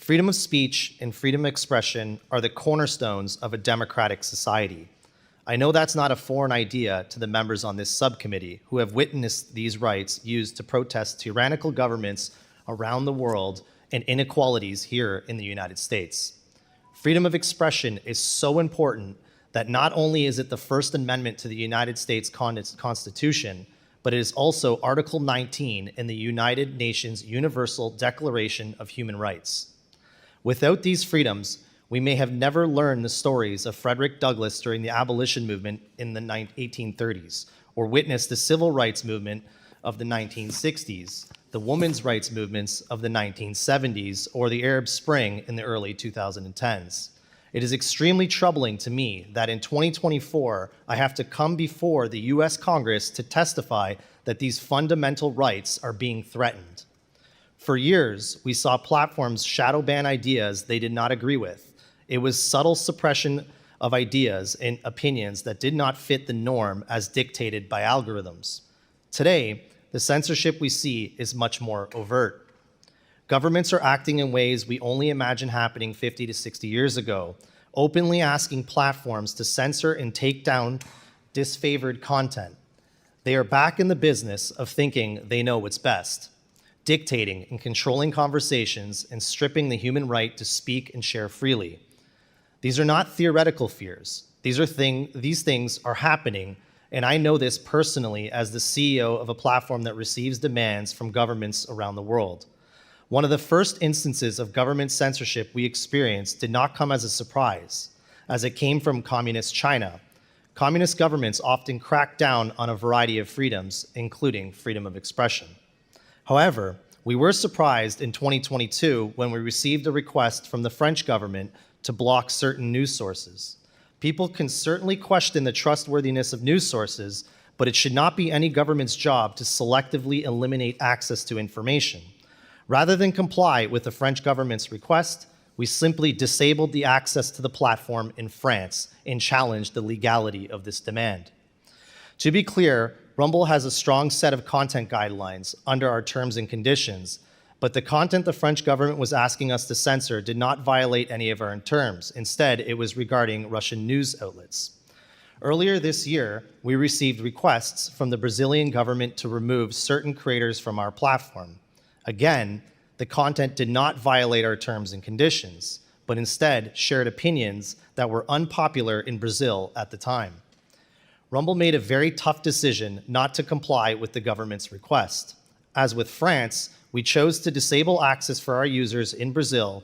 Freedom of speech and freedom of expression are the cornerstones of a democratic society. I know that's not a foreign idea to the members on this subcommittee who have witnessed these rights used to protest tyrannical governments around the world and inequalities here in the United States. Freedom of expression is so important that not only is it the First Amendment to the United States Constitution, but it is also Article 19 in the United Nations Universal Declaration of Human Rights. Without these freedoms, we may have never learned the stories of Frederick Douglass during the abolition movement in the 1830s, or witnessed the civil rights movement of the 1960s, the women's rights movements of the 1970s, or the Arab Spring in the early 2010s. It is extremely troubling to me that in 2024, I have to come before the US Congress to testify that these fundamental rights are being threatened. For years, we saw platforms shadow ban ideas they did not agree with. It was subtle suppression of ideas and opinions that did not fit the norm as dictated by algorithms. Today, the censorship we see is much more overt. Governments are acting in ways we only imagined happening 50 to 60 years ago, openly asking platforms to censor and take down disfavored content. They are back in the business of thinking they know what's best, dictating and controlling conversations and stripping the human right to speak and share freely. These are not theoretical fears. These things are happening, and I know this personally as the CEO of a platform that receives demands from governments around the world. One of the first instances of government censorship we experienced did not come as a surprise, as it came from communist China. Communist governments often crack down on a variety of freedoms, including freedom of expression. However, we were surprised in 2022 when we received a request from the French government to block certain news sources. People can certainly question the trustworthiness of news sources, but it should not be any government's job to selectively eliminate access to information. Rather than comply with the French government's request, we simply disabled the access to the platform in France and challenged the legality of this demand. To be clear, Rumble has a strong set of content guidelines under our terms and conditions, but the content the French government was asking us to censor did not violate any of our terms. Instead, it was regarding Russian news outlets. Earlier this year, we received requests from the Brazilian government to remove certain creators from our platform. Again, the content did not violate our terms and conditions, but instead shared opinions that were unpopular in Brazil at the time. Rumble made a very tough decision not to comply with the government's request. As with France, we chose to disable access for our users in Brazil